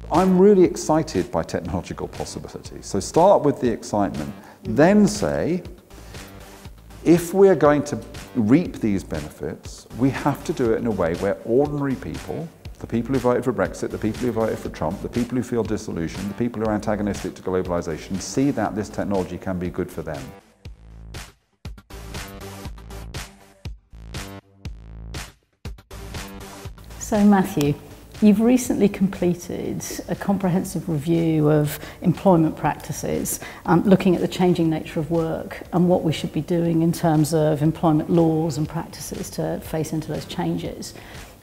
I'm really excited by technological possibilities. So start with the excitement, then say, if we're going to reap these benefits, we have to do it in a way where ordinary people, the people who voted for Brexit, the people who voted for Trump, the people who feel disillusioned, the people who are antagonistic to globalization, see that this technology can be good for them. So Matthew, you've recently completed a comprehensive review of employment practices, looking at the changing nature of work and what we should be doing in terms of employment laws and practices to face into those changes.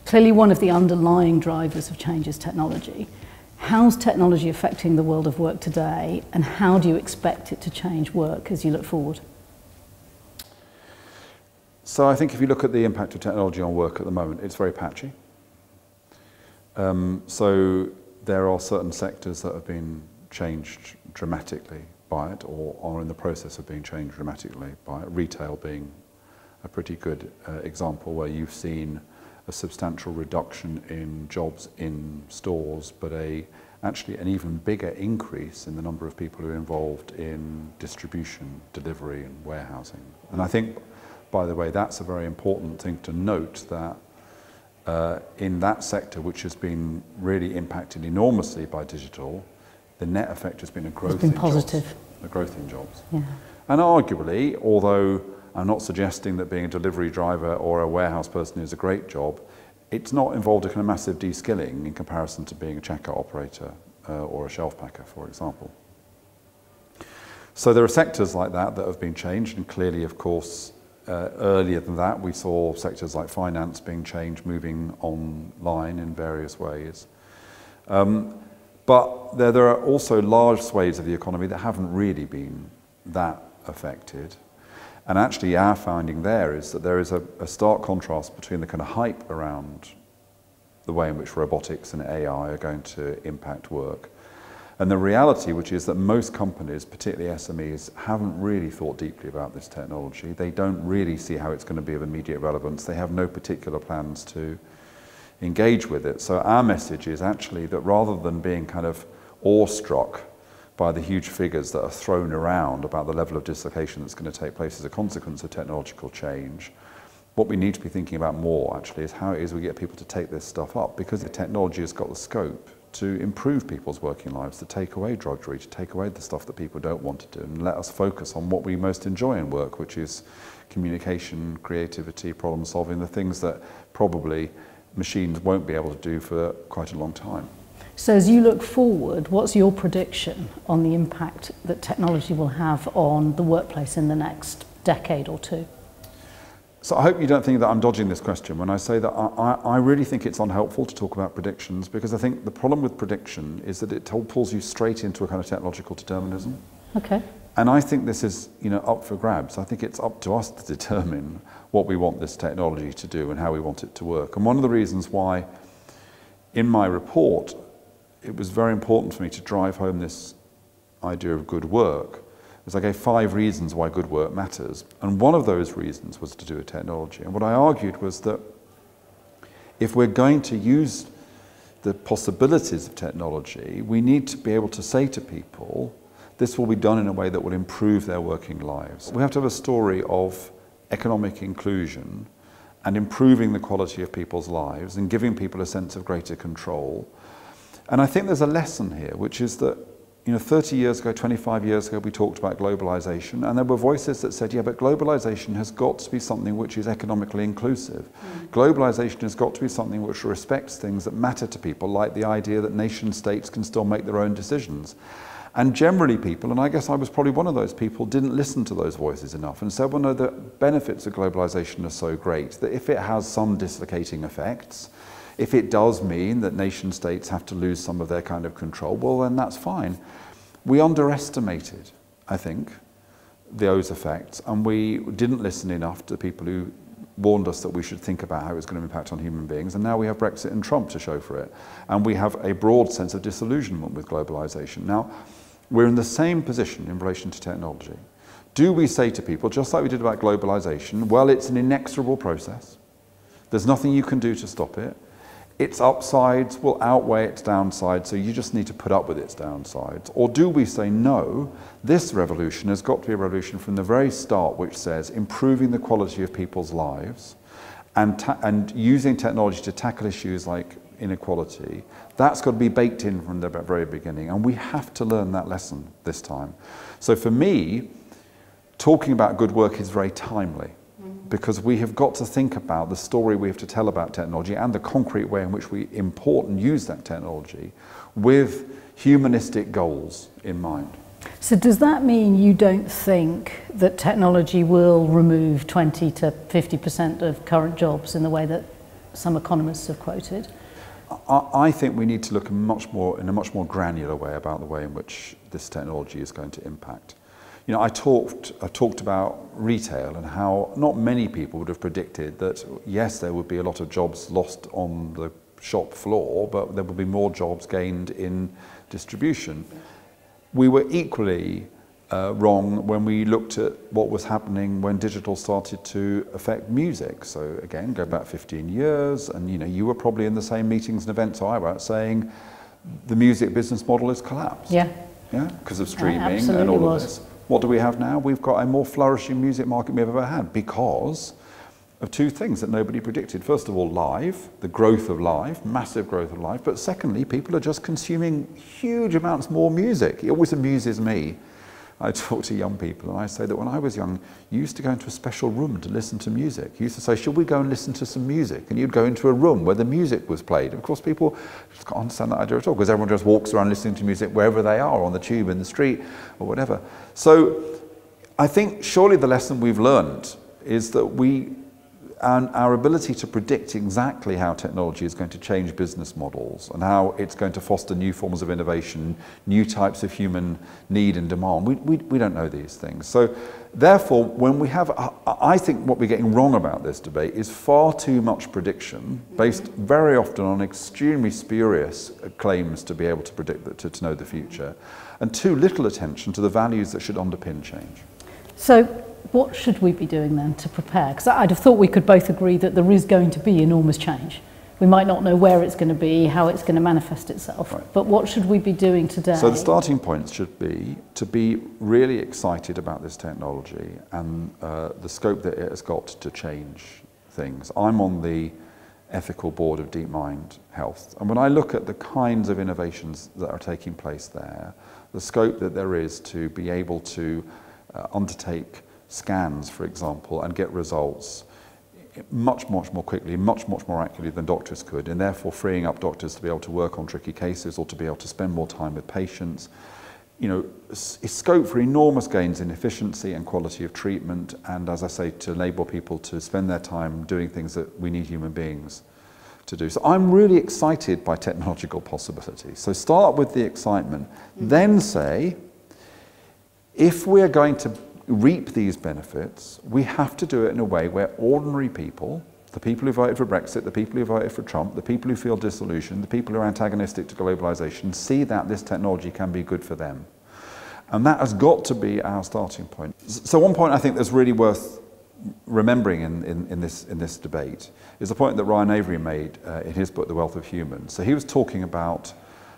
Clearly one of the underlying drivers of change is technology. How's technology affecting the world of work today, and how do you expect it to change work as you look forward? So I think if you look at the impact of technology on work at the moment, it's very patchy. So there are certain sectors that have been changed dramatically by it, or are in the process of being changed dramatically by it. Retail being a pretty good example, where you've seen a substantial reduction in jobs in stores, but actually an even bigger increase in the number of people who are involved in distribution, delivery and warehousing. And I think, by the way, that's a very important thing to note, that in that sector, which has been really impacted enormously by digital, the net effect has been a growth in positive. jobs. A growth in jobs. Yeah. And arguably, although I'm not suggesting that being a delivery driver or a warehouse person is a great job, it's not involved a kind of massive de-skilling in comparison to being a checkout operator or a shelf packer, for example. So there are sectors like that that have been changed, and clearly, of course, earlier than that, we saw sectors like finance being changed, moving online in various ways. But there are also large swathes of the economy that haven't really been that affected. And actually our finding there is that there is a stark contrast between the kind of hype around the way in which robotics and AI are going to impact work, and the reality, which is that most companies, particularly SMEs, haven't really thought deeply about this technology. They don't really see how it's going to be of immediate relevance. They have no particular plans to engage with it. So our message is actually that rather than being kind of awestruck by the huge figures that are thrown around about the level of dislocation that's going to take place as a consequence of technological change, what we need to be thinking about more actually is how it is we get people to take this stuff up, because the technology has got the scope to improve people's working lives, to take away drudgery, to take away the stuff that people don't want to do, and let us focus on what we most enjoy in work, which is communication, creativity, problem solving, the things that probably machines won't be able to do for quite a long time. So as you look forward, what's your prediction on the impact that technology will have on the workplace in the next decade or two? So I hope you don't think that I'm dodging this question when I say that I really think it's unhelpful to talk about predictions, because I think the problem with prediction is that it pulls you straight into a kind of technological determinism. Okay. And I think this is, up for grabs. I think it's up to us to determine what we want this technology to do and how we want it to work. And one of the reasons why in my report it was very important for me to drive home this idea of good work is I gave 5 reasons why good work matters. And one of those reasons was to do with technology. And what I argued was that if we're going to use the possibilities of technology, we need to be able to say to people, this will be done in a way that will improve their working lives. We have to have a story of economic inclusion and improving the quality of people's lives and giving people a sense of greater control. And I think there's a lesson here, which is that 30 years ago, 25 years ago, we talked about globalization, and there were voices that said, yeah, but globalization has got to be something which is economically inclusive. Globalization has got to be something which respects things that matter to people, like the idea that nation states can still make their own decisions. And generally people, and I guess I was probably one of those people, didn't listen to those voices enough and said, well, no, the benefits of globalization are so great that if it has some dislocating effects, if it does mean that nation states have to lose some of their kind of control, well, then that's fine. We underestimated, I think, those effects, and we didn't listen enough to people who warned us that we should think about how it was going to impact on human beings, and now we have Brexit and Trump to show for it. And we have a broad sense of disillusionment with globalization. Now, we're in the same position in relation to technology. Do we say to people, just like we did about globalization, well, it's an inexorable process. There's nothing you can do to stop it. its upsides will outweigh its downsides, so you just need to put up with its downsides? Or do we say, no, this revolution has got to be a revolution from the very start which says improving the quality of people's lives and using technology to tackle issues like inequality, that's got to be baked in from the very beginning, and we have to learn that lesson this time. So for me, talking about good work is very timely, because we have got to think about the story we have to tell about technology and the concrete way in which we import and use that technology with humanistic goals in mind. So does that mean you don't think that technology will remove 20 to 50% of current jobs in the way that some economists have quoted? I think we need to look in a much more granular way about the way in which this technology is going to impact. You know, I talked about retail and how not many people would have predicted that, yes, there would be a lot of jobs lost on the shop floor, but there would be more jobs gained in distribution. We were equally wrong when we looked at what was happening when digital started to affect music. So again, go back 15 years, and you know, you were probably in the same meetings and events I was saying the music business model has collapsed. Yeah, because of streaming and all of this. What do we have now? We've got a more flourishing music market we've ever had because of two things that nobody predicted. First of all, live, the growth of live, massive growth of live. But secondly, people are just consuming huge amounts more music. It always amuses me. I talk to young people and I say that when I was young, you used to go into a special room to listen to music. You used to say, should we go and listen to some music? And you'd go into a room where the music was played. And of course, people just can't understand that idea at all because everyone just walks around listening to music wherever they are, on the tube, in the street, or whatever. So I think surely the lesson we've learned is that our ability to predict exactly how technology is going to change business models and how it's going to foster new forms of innovation, new types of human need and demand, we don't know these things. So therefore, when we have, I think what we're getting wrong about this debate is far too much prediction based very often on extremely spurious claims to be able to predict, to know the future, and too little attention to the values that should underpin change. So what should we be doing then to prepare? Because I'd have thought we could both agree that there is going to be enormous change. We might not know where it's going to be, how it's going to manifest itself, right. But what should we be doing today? So the starting point should be to be really excited about this technology and the scope that it has got to change things. I'm on the ethical board of DeepMind Health, and when I look at the kinds of innovations that are taking place there, the scope that there is to be able to undertake scans, for example, and get results much more quickly, much more accurately than doctors could, and therefore freeing up doctors to be able to work on tricky cases or to be able to spend more time with patients. You know, it's scope for enormous gains in efficiency and quality of treatment, and as I say, to enable people to spend their time doing things that we need human beings to do. So I'm really excited by technological possibilities. So start with the excitement, then say, if we're going to reap these benefits, we have to do it in a way where ordinary people, the people who voted for Brexit, the people who voted for Trump, the people who feel disillusioned, the people who are antagonistic to globalization, see that this technology can be good for them. And that has got to be our starting point. So one point I think that's really worth remembering in this debate is the point that Ryan Avery made in his book, The Wealth of Humans. So he was talking about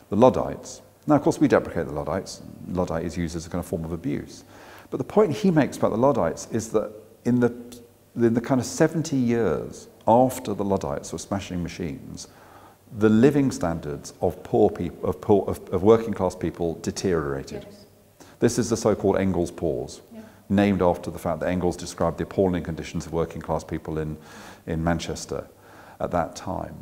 the Luddites. Now, of course, we deprecate the Luddites. Luddite is used as a kind of form of abuse. But the point he makes about the Luddites is that in the kind of 70 years after the Luddites were smashing machines, the living standards of poor people, of working class people, deteriorated. Yes. This is the so-called Engels pause, named after the fact that Engels described the appalling conditions of working class people in Manchester at that time.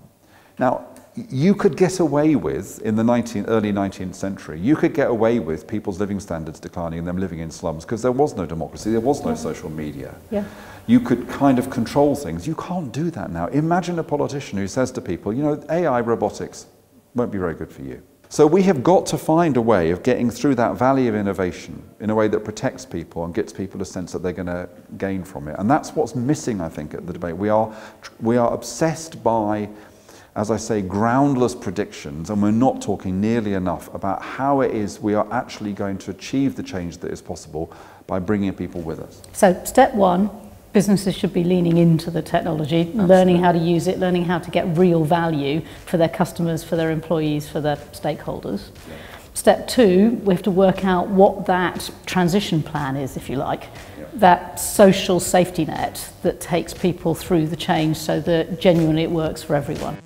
Now, you could get away with, in the early 19th century, you could get away with people's living standards declining and them living in slums because there was no democracy, there was no social media. Yeah. You could kind of control things. You can't do that now. Imagine a politician who says to people, you know, AI robotics won't be very good for you. So we have got to find a way of getting through that valley of innovation in a way that protects people and gets people a sense that they're going to gain from it. And that's what's missing, I think, at the debate. We are obsessed by, as I say, groundless predictions, and we're not talking nearly enough about how it is we are actually going to achieve the change that is possible by bringing people with us. So step one, businesses should be leaning into the technology, Absolutely. learning how to use it, learning how to get real value for their customers, for their employees, for their stakeholders. Yeah. Step 2, we have to work out what that transition plan is, if you like, that social safety net that takes people through the change so that genuinely it works for everyone.